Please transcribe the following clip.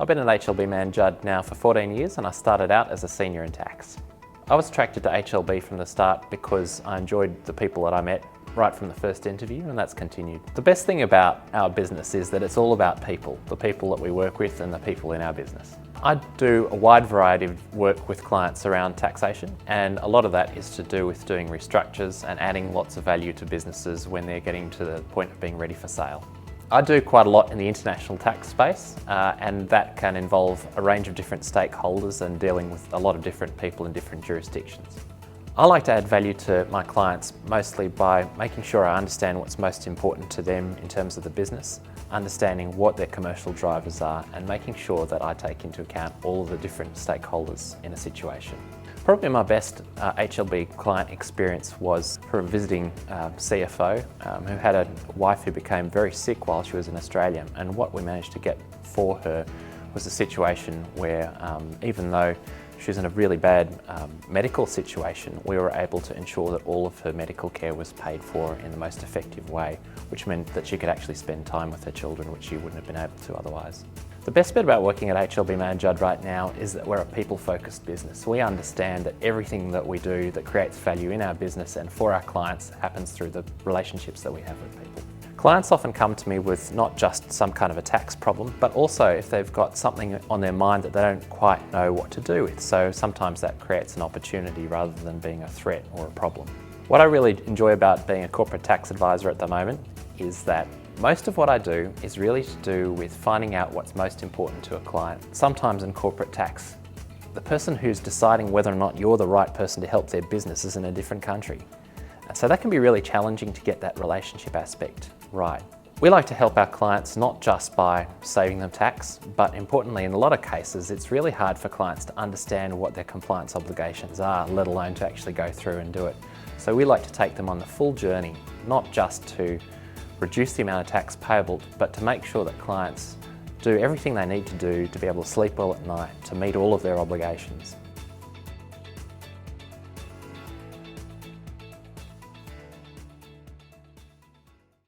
I've been at HLB Mann Judd now for 14 years and I started out as a senior in tax. I was attracted to HLB from the start because I enjoyed the people that I met right from the first interview, and that's continued. The best thing about our business is that it's all about people, the people that we work with and the people in our business. I do a wide variety of work with clients around taxation, and a lot of that is to do with doing restructures and adding lots of value to businesses when they're getting to the point of being ready for sale. I do quite a lot in the international tax space, and that can involve a range of different stakeholders and dealing with a lot of different people in different jurisdictions. I like to add value to my clients mostly by making sure I understand what's most important to them in terms of the business, understanding what their commercial drivers are, and making sure that I take into account all of the different stakeholders in a situation. Probably my best HLB client experience was for a visiting CFO who had a wife who became very sick while she was in Australia, and what we managed to get for her was a situation where even though she was in a really bad medical situation, we were able to ensure that all of her medical care was paid for in the most effective way, which meant that she could actually spend time with her children, which she wouldn't have been able to otherwise. The best bit about working at HLB Mann Judd right now is that we're a people-focused business. We understand that everything that we do that creates value in our business and for our clients happens through the relationships that we have with people. Clients often come to me with not just some kind of a tax problem, but also if they've got something on their mind that they don't quite know what to do with. So sometimes that creates an opportunity rather than being a threat or a problem. What I really enjoy about being a corporate tax advisor at the moment is that most of what I do is really to do with finding out what's most important to a client. Sometimes in corporate tax, the person who's deciding whether or not you're the right person to help their business is in a different country. So that can be really challenging to get that relationship aspect right. We like to help our clients not just by saving them tax, but importantly in a lot of cases it's really hard for clients to understand what their compliance obligations are, let alone to actually go through and do it. So we like to take them on the full journey, not just to reduce the amount of tax payable, but to make sure that clients do everything they need to do to be able to sleep well at night, to meet all of their obligations.